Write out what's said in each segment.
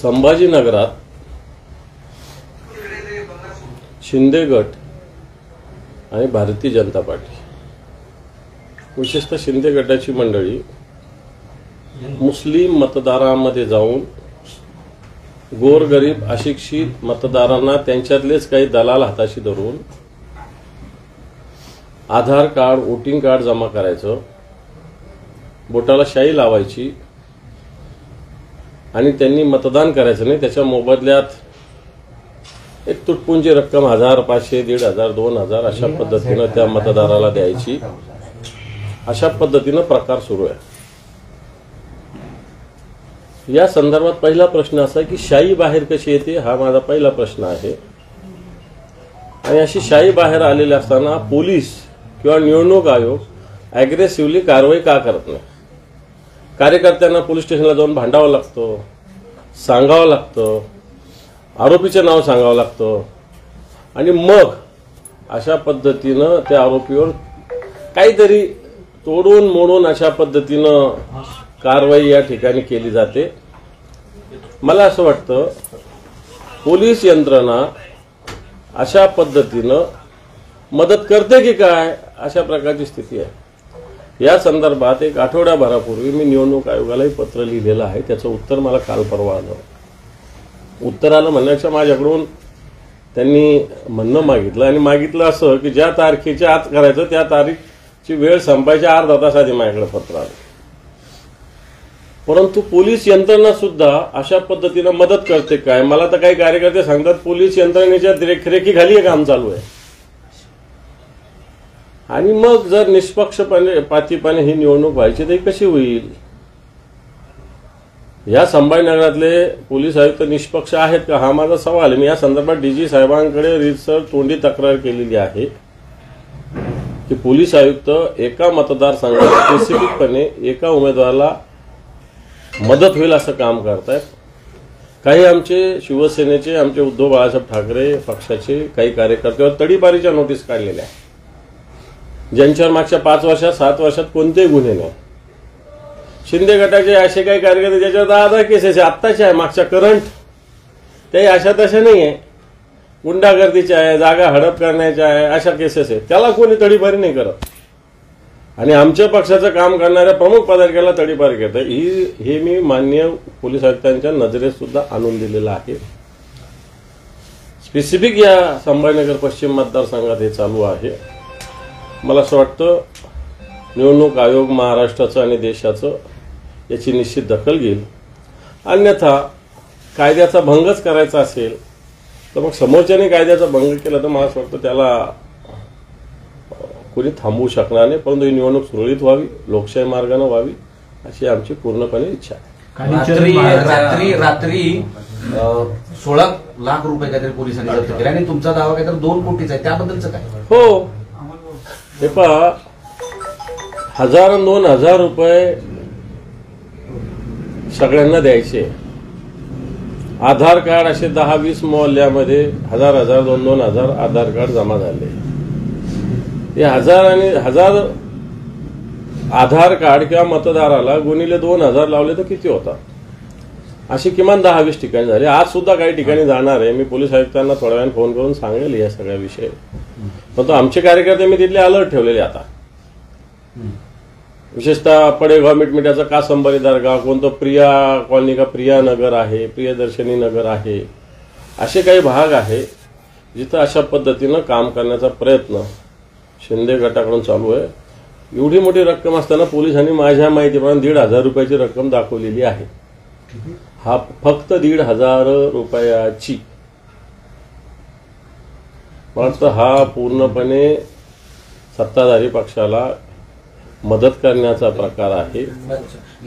संभाजीनगरात शिंदे गट आणि भारतीय जनता पार्टी, विशेषतः शिंदे गटाची मंडळी मुस्लिम मतदारांमध्ये जाऊन गोरगरीब अशिक्षित मतदारांना त्यांच्यातलेच काही दलाल हाताशी धरून आधार कार्ड, वोटिंग कार्ड जमा करायचं, बोटाला शाई लावायची आणि त्यांनी मतदान करायचं नाही, त्याच्या मोबदल्यात एक तुटपुंजी रक्कम 1000, 500, 1500, 2000 अशा पद्धतीनं त्या मतदाराला द्यायची. अशा पद्धतीनं प्रकार सुरू आहे. या संदर्भात पहिला प्रश्न असा की शाई बाहेर कशी येते, हा माझा पहिला प्रश्न आहे. आणि अशी शाई बाहेर आलेली असताना पोलीस किंवा निवडणूक आयोग अग्रेसिव्हली कारवाई का करत नाही? कार्यकर्त्यांना पोलीस स्टेशनला जाऊन भांडावं लागतं, सांगावं लागतं, आरोपीचं नाव सांगावं लागतं आणि मग अशा पद्धतीनं त्या आरोपीवर काहीतरी तोडून मोडून अशा पद्धतीनं कारवाई या ठिकाणी केली जाते. मला असं वाटतं पोलीस यंत्रणा अशा पद्धतीनं मदत करते की काय, अशा प्रकारची स्थिती आहे. या संदर्भात एक आठवड्याभरापूर्वी मी निवडणूक आयोगालाही पत्र लिहिलेलं आहे. त्याचं उत्तर मला काल परवा आलं. उत्तर आलं म्हणण्यापेक्षा माझ्याकडून त्यांनी म्हणणं मागितलं आणि मागितलं असं की ज्या तारखेच्या आत करायचं त्या तारीखची वेळ संपायच्या अर्धा तास आधी माझ्याकडे पत्र आलं. परंतु पोलीस यंत्रणा सुद्धा अशा पद्धतीनं मदत करते काय? मला तर काही कार्यकर्ते सांगतात पोलीस यंत्रणेच्या देखरेखीखाली हे काम चालू आहे. आणि मग जर निष्पक्षपातीपणे ही निवडणूक व्हायची तर कशी होईल? या संभाजीनगरातले पोलीस आयुक्त निष्पक्ष आहेत का, हा माझा सवाल आहे. मी या संदर्भात डीजी साहेबांकडे रीतसर तोंडी तक्रार केलेली आहे की पोलीस आयुक्त एका मतदारसंघात स्पेसिफिकपणे एका उमेदवाराला मदत होईल असं काम करतायत. काही आमचे शिवसेनेचे, आमचे उद्धव बाळासाहेब ठाकरे पक्षाचे काही कार्यकर्त्यावर तडीपारीच्या नोटीस काढलेल्या आहेत, ज्यांच्यावर मागच्या 5 वर्षात 7 वर्षात कोणतेही गुन्हे नाही. शिंदे गटाचे असे काही कार्यकर्ते ज्याच्यावर 10 केसेस आहे, आत्ताचे आहे, मागच्या करंट, त्याही अशा तशा नाही आहे, गुंडागर्दीच्या आहे, जागा हडप करण्याच्या आहे, अशा केसेस आहे. त्याला कोणी तडीपारी नाही करत. आणि आमच्या पक्षाचं काम करणाऱ्या प्रमुख पदाधिकाऱ्याला तडीपारी करतं. हे मी माननीय पोलीस आयुक्तांच्या नजरेत सुद्धा आणून दिलेलं आहे. स्पेसिफिक या संभाजीनगर पश्चिम मतदारसंघात हे चालू आहे. मला असं वाटतं निवडणूक आयोग महाराष्ट्राचं आणि देशाचं याची निश्चित दखल घेईल. अन्यथा कायद्याचा भंगच करायचा असेल तर मग समोरच्याने कायद्याचा भंग केला तर मला असं वाटतं त्याला कोणी थांबवू शकणार नाही. परंतु ही निवडणूक सुरळीत व्हावी, लोकशाही मार्गाने व्हावी अशी आमची पूर्णपणे इच्छा आहे. रात्री 16 लाख रुपये काहीतरी पोलिसांनी जप्त केले आणि तुमचा दावा काहीतरी 2 कोटीचा आहे, त्याबद्दलचं काय? हो, हे पहा, 1000 आणि 2000 रुपये सगळ्यांना द्यायचे. आधार कार्ड असे 10-20 मोहल्ल्यामध्ये 1000, 2,000 आधार कार्ड जमा झाले. हे 1000 आधार कार्ड किंवा मतदाराला गुणिले 2000 लावले तर किती होतात? अशी किमान 10-20 ठिकाणी झाली. आज सुद्धा काही ठिकाणी जाणार आहे. मी पोलीस आयुक्तांना थोड्या वेळाने फोन करून सांगेल या सगळ्या विषय. परंतु आमचे कार्यकर्ते मी तिथले अलर्ट ठेवलेले आता, विशेषतः पडेगाव मिटमिट्याचं कासंबरी दर्गा, कोणतं प्रिया कॉलनी का प्रिया नगर आहे, प्रियदर्शनी नगर आहे, असे काही भाग आहे जिथं अशा पद्धतीनं काम करण्याचा प्रयत्न शिंदे गटाकडून चालू आहे. एवढी मोठी रक्कम असताना पोलिसांनी माझ्या माहितीप्रमाणे 1,500 रुपयाची रक्कम दाखवलेली आहे. हा फक्त 1,500 रुपयाची. मात्र हा पूर्णपणे सत्ताधारी पक्षाला मदत करण्याचा प्रकार आहे.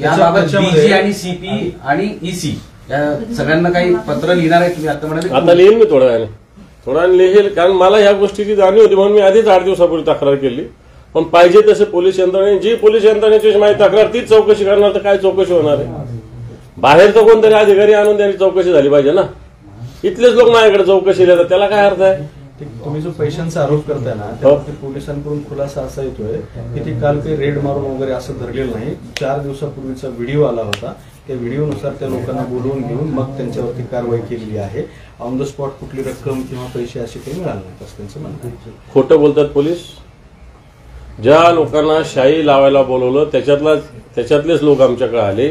याबाबत बीजी आणि सीपी आणि ईसी या सगळ्यांना काही पत्र लिहिणार आहे तुम्ही? आता लिहिल मी थोड्या वेळाने लिहिल, कारण मला ह्या गोष्टीची जाणीव होती म्हणून मी आधीच 8 दिवसापूर्वी तक्रार केली. पण पाहिजे तसे पोलीस यंत्रणेने, जी पोलीस यंत्रणेची माझी तक्रार तीच चौकशी करणार तर काय चौकशी होणार आहे? बाहेरचं कोणतरी अधिकारी आणून त्यांची चौकशी झाली पाहिजे ना. इथलेच लोक माझ्याकडे चौकशी देतात, त्याला काय अर्थ आहे? तुम्ही जो पैशांचा आरोप करताय ना त्यावरती पोलिसांकडून खुलासा असा येतोय की ती काल काही रेड मारून वगैरे असं धरलेलं नाही. 4 दिवसापूर्वीचा व्हिडिओ आला होता. त्या व्हिडिओनुसार त्या लोकांना बोलवून घेऊन मग त्यांच्यावरती कारवाई केलेली आहे. ऑन द स्पॉट कुठली रक्कम किंवा पैसे असे काही मिळाले नाहीत असं त्यांचं म्हणणं आहे. खोटं बोलतात पोलीस. ज्या लोकांना शाई लावायला बोलवलं त्याच्यातलेच लोक आमच्याकडे आले.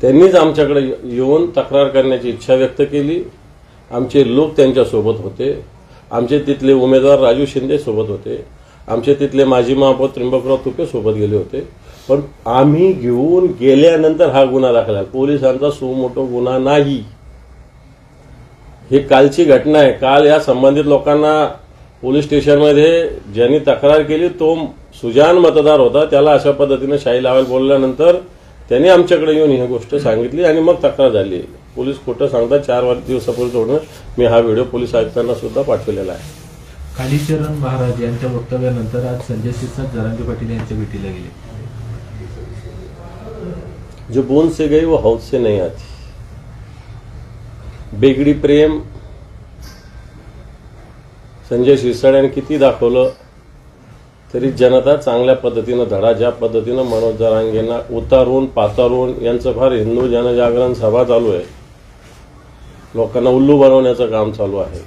त्यांनीच आमच्याकडे येऊन तक्रार करण्याची इच्छा व्यक्त केली. आमचे लोक त्यांच्यासोबत होते. आमचे तिथले उमेदवार राजू शिंदे सोबत होते. आमचे तिथले माजी महापौर त्र्यंबकराव तुपे सोबत गेले होते. पण आम्ही घेऊन गेल्यानंतर हा गुन्हा दाखल झाला. पोलिसांचा सुमोटो गुन्हा नाही. ही कालची घटना आहे. काल या संबंधित लोकांना पोलीस स्टेशनमध्ये ज्यांनी तक्रार केली तो सुजान मतदार होता. त्याला अशा पद्धतीने शाई लावायला बोलल्यानंतर त्यांनी आमच्याकडे येऊन ही गोष्ट सांगितली आणि मग तक्रार झाली. पोलीस खोटं सांगतात. 4 दिवसापूर्वी सोडून मी हा व्हिडिओ पोलीस आयुक्तांना सुद्धा पाठवलेला आहे. कालीचरण महाराज यांच्या वक्तव्यानंतर आज संजय शिरसाट जरांगे पाटील यांच्या भेटीला गेले. जो बूंद से गई वो हौद से नहीं आती. बेगडी प्रेम संजय शिरसाट यांनी किती दाखवलं तरी जनता चांगल्या पद्धतीनं धडा ज्या पद्धतीनं मनोज जरांगेंना उतारून पातारून यांचं फार हिंदू जनजागरण सभा चालू आहे. लोकांना उल्लू बनवण्याचं काम चालू आहे.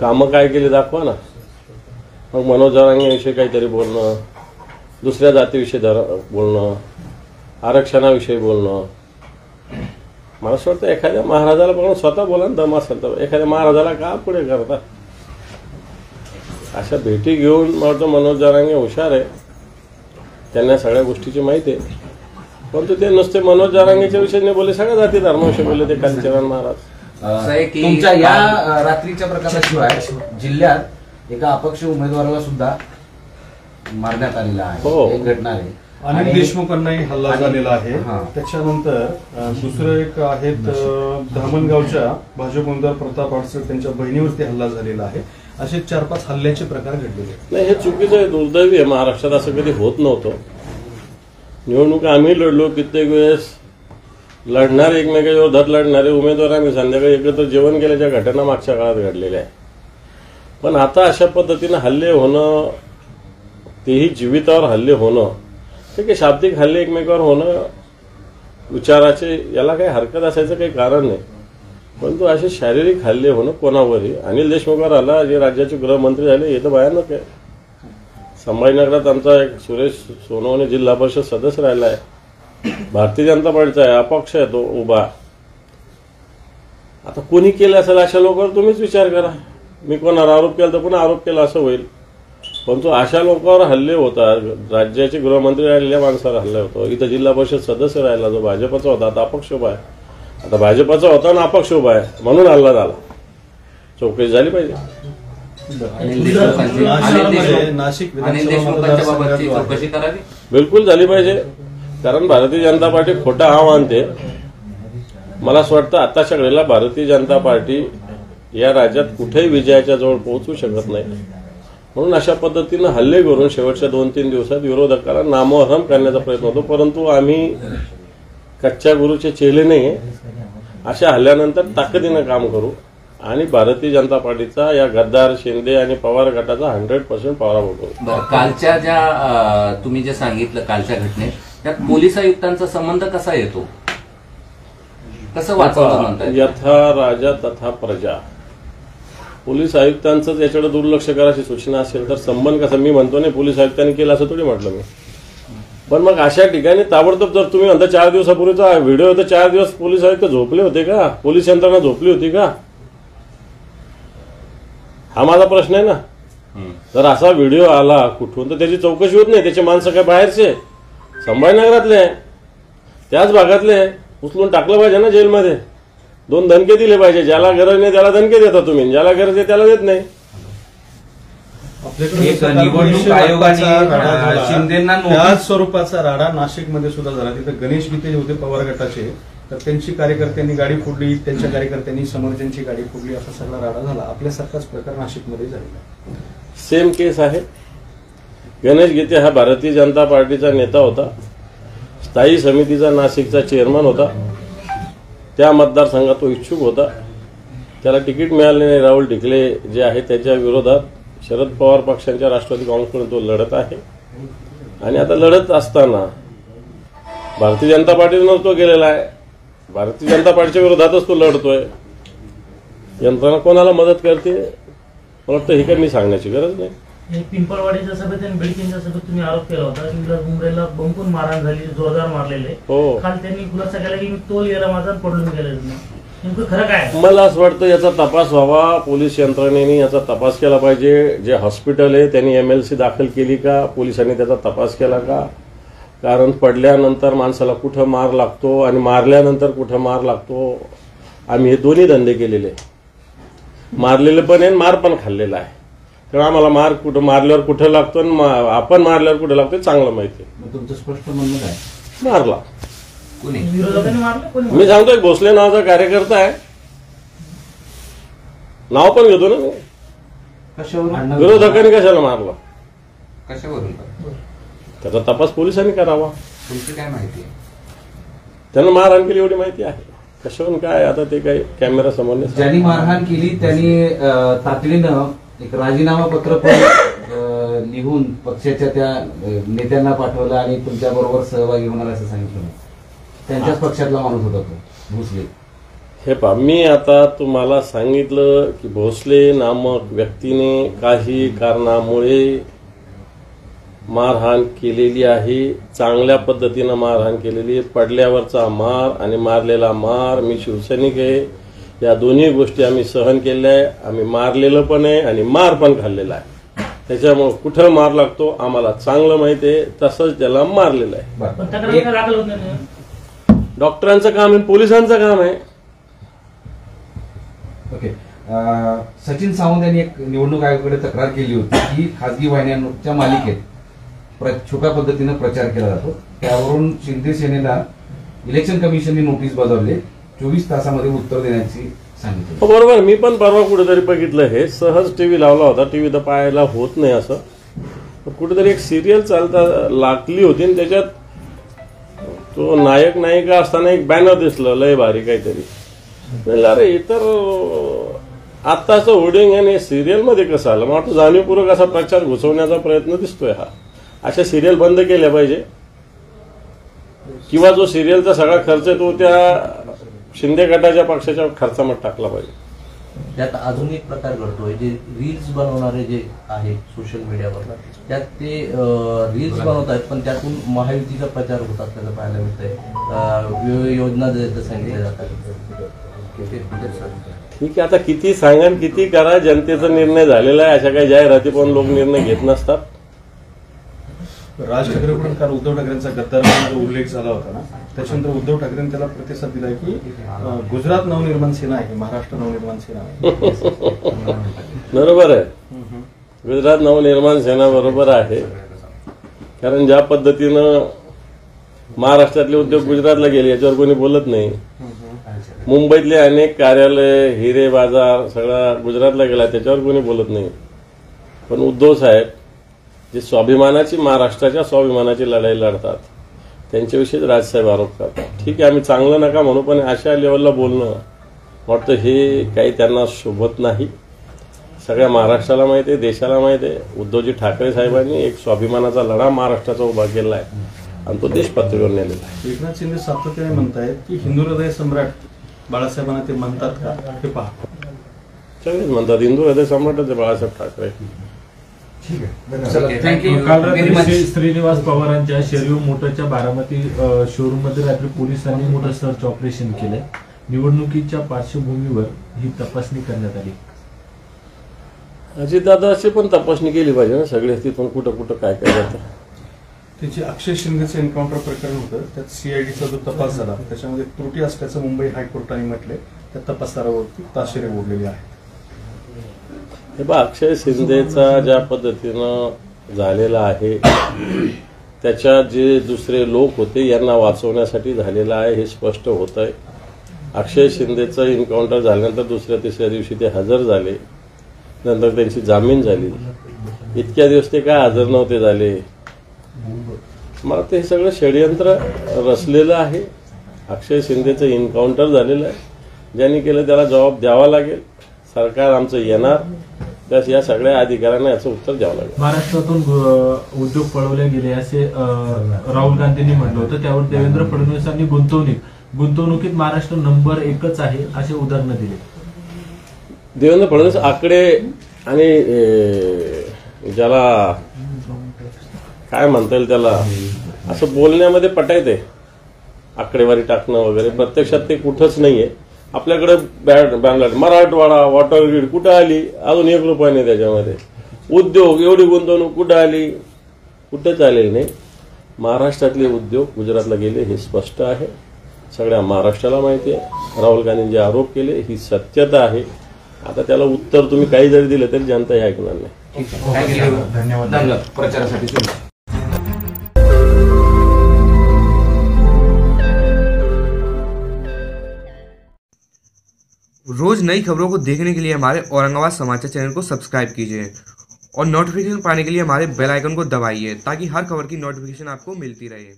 कामं काय केली दाखवा ना. मग मनोज जरांगेविषयी काहीतरी बोलणं, दुसऱ्या जातीविषयी बोलणं, आरक्षणाविषयी बोलणं. मला असं वाटतं एखाद्या महाराजाला बघून स्वतः बोला ना दम असेल तर. एखाद्या महाराजाला का पुढे करता. अशा भेटी घेऊन मला वाटतं मनोज जरांगे हुशार आहे. त्यांना सगळ्या गोष्टीची माहिती आहे. परंतु ते नुसते मनोज जरांगेच्या विषयी बोलले, सगळ्या जाती धर्माविषयी बोलले ते कालीचरण महाराज. तुमच्या या रात्रीच्या प्रकाराशिवाय जिल्ह्यात एका अपक्ष उमेदवाराला सुद्धा मारण्यात आलेला आहे. हो. एक घटना आहे. अनिल देशमुखांनाही हल्ला झालेला आहे. त्याच्यानंतर दुसरं एक आहेत धामणगावच्या भाजप उमेदवार प्रताप आडसर त्यांच्या बहिणीवरती हल्ला झालेला आहे. असे 4-5 हल्ल्याचे प्रकार घडलेले आहेत. नाही, हे चुकीचं आहे. दुर्दैवी आहे. महाराष्ट्रात असं कधी होत नव्हतं. निवडणुका आम्ही लढलो कित्येक वेळेस. लढणारे एकमेकांवर धड लढणारे उमेदवार आम्ही संध्याकाळी एकत्र जेवण केल्याच्या घटना मागच्या काळात घडलेल्या आहे. पण आता अशा पद्धतीनं हल्ले होणं, तेही जीवितावर हल्ले होणं, ते काही शाब्दिक हल्ले एकमेकावर होणं विचाराचे याला काही हरकत असायचं काही कारण नाही. परंतु असे शारीरिक हल्ले होणं कोणावरही. अनिल देशमुखावर हल्ला, जे राज्याचे गृहमंत्री झाले हे तर भयानक आहे. संभाजीनगरात आमचा एक सुरेश सोनवणे जिल्हा परिषद सदस्य राहिला आहे. भारतीय जनता पार्टीचा आहे, अपक्ष आहे तो उभा. आता कोणी केलं असेल अशा लोकांवर तुम्हीच विचार करा. मी कोणावर आरोप केला तर पुन्हा आरोप केला असं होईल. परंतु अशा लोकांवर हल्ले होतात. राज्याचे गृहमंत्री राहिलेल्या माणसावर हल्ला होतो. इथं जिल्हा परिषद सदस्य राहिला जो भाजपचा होता, आता अपक्ष उभा आहे. आता भाजपचा होता ना अपक्ष उभा आहे म्हणून हल्ला झाला. चौकशी झाली पाहिजे. नाशिक चौकशी करावी. बिलकुल झाली पाहिजे. कारण भारतीय जनता पार्टी खोटा हा मानते. मला असं वाटतं आताच्या वेळेला भारतीय जनता पार्टी या राज्यात कुठेही विजयाच्या जवळ पोहोचू शकत नाही. म्हणून अशा पद्धतीनं हल्ले करून शेवटच्या 2-3 दिवसात विरोधकाला नामोहरम करण्याचा प्रयत्न होतो. परंतु आम्ही कच्च्या गुरुचे चेले नाही. अशा हल्ल्यानंतर ताकदीनं काम करू आणि भारतीय जनता पार्टीचा या गद्दार शिंदे आणि पवार गटाचा 100% पराभव करू. कालच्या ज्या तुम्ही जे सांगितलं कालच्या घटनेत त्यात पोलीस आयुक्तांचा संबंध कसा येतो, कसं वाचवतं म्हणतात? यथा राजा तथा प्रजा. पोलीस आयुक्तांचंच याच्याकडे दुर्लक्ष करायची सूचना असेल तर संबंध कसा. मी म्हणतो नाही पोलीस आयुक्तांनी केला असं थोडी म्हटलं मी. पण मग अशा ठिकाणी ताबडतोब जर तुम्ही म्हणता 4 दिवसापूर्वीचा व्हिडिओ होता, 4 दिवस पोलीस आयुक्त झोपले होते का? पोलीस यंत्रणा झोपली होती का? हा माझा प्रश्न आहे ना. जर असा व्हिडिओ आला कुठून तर त्याची चौकशी होत नाही. त्याचे माणसं काय बाहेरचे संभाजीनगरातले त्याच भागातले उचलून टाकलं पाहिजे ना जेलमध्ये. 2 धनके दिले पाहिजे. ज्याला गरज नाही त्याला धनके देता तुम्ही, ज्याला गरज आहे त्याला देत नाही. एक निवडणूक आयोगाने शिंदेंना त्याच स्वरूपाचा राडा नाशिकमध्ये सुद्धा झाला. तिथे गणेश गीते होते पवार गटाचे, तर त्यांची कार्यकर्त्यांनी गाडी फोडली, त्यांच्या कार्यकर्त्यांनी समर्थ्यांची गाडी फोडली, असा सगळा राडा झाला. आपल्यासारखाच प्रकार नाशिकमध्ये झालेला. सेम केस आहे. गणेश गीते हा भारतीय जनता पार्टीचा नेता होता. स्थायी समितीचा नाशिकचा चेअरमन होता. त्या मतदारसंघात तो इच्छुक होता. त्याला तिकीट मिळाले नाही, राहुल ढिकले जे आहे त्याच्या विरोधात शरद पवार पक्षांच्या राष्ट्रवादी काँग्रेसकडून तो लढत आहे. आणि आता लढत असताना भारतीय जनता पार्टीनं तो गेलेला आहे. भारतीय जनता पार्टीच्या विरोधातच तो लढतोय. यंत्रणा कोणाला मदत करते मला वाटतं हे काही मी सांगण्याची गरज नाही. पिंपळवाडीच्या सभेत आणि बिडकींच्या सभेत तुम्ही आरोप केला होता की विलास भुमरेला बंकून मारहाण झाली, जोरदार मारलेले. हो. काल त्यांनी खुलासा केला की मी तोल गेला माझा पडून गेला. नेमकं खरं काय? मला असं वाटतं याचा तपास व्हावा. पोलीस यंत्रणेने याचा तपास केला पाहिजे. जे हॉस्पिटल आहे त्यांनी MLC दाखल केली का, पोलिसांनी त्याचा तपास केला का? कारण पडल्यानंतर माणसाला कुठं मार लागतो आणि मारल्यानंतर कुठं मार लागतो. आम्ही हे दोन्ही धंदे केलेले, मारलेले पण आहे मार पण खाल्लेला आहे. तर आम्हाला मार कुठं मारल्यावर कुठं लागतो आणि आपण मारल्यावर कुठं लागतो चांगलं माहिती आहे. मग तुमचं स्पष्ट म्हणणं काय? मारला कोणी? विरोधकांनी मारलं कोणी? मी सांगतोय भोसले नावाचा कार्यकर्ता आहे, नाव पण घेतो ना मी. कशावरून? विरोधकांनी कशाला मारला कशावरून? त्याचा तपास पोलिसांनी करावा. तुमची काय माहिती आहे? त्यांना मारहाण केली एवढी माहिती आहे. कशावरून काय आता ते काही कॅमेरा समोर नाही. ज्यांनी मारहाण केली त्यांनी तातडीनं एक राजीनामा पत्र पण लिहून पक्षाच्या त्या नेत्यांना पाठवलं आणि तुमच्या बरोबर सहभागी होणार असं सांगितलं. त्यांच्याच पक्षातला माणूस होता तो भोसले. हे पहा, मी आता तुम्हाला सांगितलं की भोसले नामक व्यक्तीने काही कारणामुळे मारहाण केलेली आहे. चांगल्या पद्धतीनं मारहाण केलेली आहे. पडल्यावरचा मार आणि मारलेला मार. मी शिवसैनिक आहे, या दोन्ही गोष्टी आम्ही सहन केल्या आहे. आम्ही मारलेलं पण आहे आणि मार पण खाल्लेला आहे. त्याच्यामुळे कुठं मार लागतो आम्हाला चांगलं माहिती आहे. तसंच त्याला मारलेलं आहे. पण तक्रार का दाखल होत नाही? डॉक्टरांचं काम आहे, पोलिसांचं काम आहे. ओके. सचिन सावंत यांनी एक निवडणूक आयोगाकडे तक्रार केली होती की खासगी वाहिन्यांच्या मालिकेत छुप्या पद्धतीनं प्रचार केला जातो. त्यावरून शिंदे सेनेला इलेक्शन कमिशनने नोटीस बजावली. 24 तासामध्ये उत्तर देण्याची सांगितलं. बरोबर. मी पण परवा कुठेतरी बघितलं, हे सहज टीव्ही लावला होता. टीव्ही तर पाहायला होत नाही असं. कुठेतरी एक सिरियल चालता लागली होती आणि त्याच्यात तो नायक नायिका असताना एक बॅनर दिसलं लय भारी काहीतरी. म्हणलं अरे इतर आत्ताचं होर्डिंग आणि सिरियलमध्ये कसं आलं. मला वाटतं जाणीवपूर्वक असा प्रचार घुसवण्याचा प्रयत्न दिसतोय हा. अशा सिरियल बंद केल्या पाहिजे किंवा जो सिरियलचा सगळा खर्च आहे तो त्या शिंदे गटाच्या पक्षाच्या खर्चामध्ये टाकला पाहिजे. त्यात अजून एक प्रकार घडतोय, जे रील्स बनवणारे जे आहे सोशल मीडियावर, त्यात ते रील्स बनवत आहेत पण त्यातून महायुतीचा प्रचार होत असल्याचं पाहायला मिळतंय. योजना सांगितल्या जातात. ठीक आहे, आता किती सांगा आणि किती करा, जनतेचा निर्णय झालेला आहे. अशा काही जाहिराती पण लोक निर्णय घेत नसतात. राज ठाकरेकडून काल उद्धव ठाकरेंचा गद्दार उल्लेख झाला होता ना, त्याच्यानंतर उद्धव ठाकरेंनी त्याला प्रतिसाद दिला की गुजरात नवनिर्माण सेना आहे, महाराष्ट्र नवनिर्माण सेना आहे. बरोबर आहे. गुजरात नवनिर्माण सेना बरोबर आहे. कारण ज्या पद्धतीनं महाराष्ट्रातले उद्योग गुजरातला गेले याच्यावर कोणी बोलत नाही. मुंबईतले अनेक कार्यालय, हिरे बाजार सगळा गुजरातला गेला त्याच्यावर कोणी बोलत नाही. पण उद्धव साहेब जे स्वाभिमानाची, महाराष्ट्राच्या स्वाभिमानाची लढाई लढतात त्यांच्याविषयीच राजसाहेब आरोप करतात. ठीक आहे, आम्ही चांगलं नका म्हणू पण अशा लेवलला बोलणं वाटतं हे काही त्यांना शोभत नाही. सगळ्या महाराष्ट्राला माहिती आहे, देशाला माहिती आहे, उद्धवजी ठाकरे साहेबांनी एक स्वाभिमानाचा लढा महाराष्ट्राचा उभा केला आहे आणि तो देश पातळीवर नेलेला आहे. एकनाथ शिंदे सातत्याने म्हणतायत की हिंदू हृदय सम्राट बाळासाहेबांना ते म्हणतात का, हे पहा. सगळेच म्हणतात हिंदू हृदय सम्राटच आहे बाळासाहेब ठाकरे. काल रात्री श्रीनिवास पवारांच्या शेरयू मोटरच्या बारामती शोरूम मध्ये रात्री पोलिसांनी मोठं सर्च ऑपरेशन केलंय. निवडणुकीच्या पार्श्वभूमीवर ही तपासणी करण्यात आली. अजितदादाची पण तपासणी केली पाहिजे ना, सगळे तिथून कुठं कुठं काय काय जातं. त्याची अक्षय शिंदेचं एन्काउंटर प्रकरण होतं, त्यात सीआयडीचा जो तपास झाला त्याच्यामध्ये त्रुटी असल्याचं मुंबई हायकोर्टाने म्हटले. त्या तपासदारावरती ताशेरे ओढलेली आहेत. हे बा, अक्षय शिंदेचा ज्या पद्धतीनं झालेला आहे त्याच्या जे दुसरे लोक होते यांना वाचवण्यासाठी झालेला आहे हे स्पष्ट होत आहे. अक्षय शिंदेचं एन्काउंटर झाल्यानंतर दुसऱ्या तिसऱ्या दिवशी ते हजर झाले, नंतर त्यांची जामीन झाली. इतक्या दिवस ते काय हजर नव्हते झाले. मला ते सगळं षडयंत्र रचलेलं आहे. अक्षय शिंदेचं एन्काउंटर झालेलं आहे, ज्यांनी केलं त्याला जबाब द्यावा लागेल. सरकार आमचं येणार, त्यास या सगळ्या अधिकाऱ्यांना याचं उत्तर द्यावं लागेल. महाराष्ट्रातून उद्योग पळवले गेले असे राहुल गांधींनी म्हटलं होतं. त्यावर देवेंद्र फडणवीसांनी गुंतवणुकीत महाराष्ट्र नंबर 1च आहे असे उदाहरणं दिले. देवेंद्र फडणवीस आकडे आणि ज्याला काय म्हणता येईल त्याला असं बोलण्यामध्ये पटायते, आकडेवारी टाकणं वगैरे. प्रत्यक्षात ते कुठंच नाहीये. आपल्याकडे मराठवाडा वॉटर ग्रीड कुठं आली, अजून 1 रुपया नाही त्याच्यामध्ये. उद्योग एवढी गुंतवणूक कुठं आली, कुठंच आलेली नाही. महाराष्ट्रातले उद्योग गुजरातला गेले हे स्पष्ट आहे, सगळ्या महाराष्ट्राला माहिती आहे. राहुल गांधींनी जे आरोप केले ही सत्यता आहे. आता त्याला उत्तर तुम्ही काही जरी दिलं तरी जनता हे ऐकणार नाही. धन्यवाद. प्रचारासाठी रोज नई खबरों को देखने के लिए हमारे औरंगाबाद समाचार चैनल को सब्सक्राइब कीजिए और नोटिफिकेशन पाने के लिए हमारे बेल आइकन को दबाइए ताकि हर खबर की नोटिफिकेशन आपको मिलती रहे.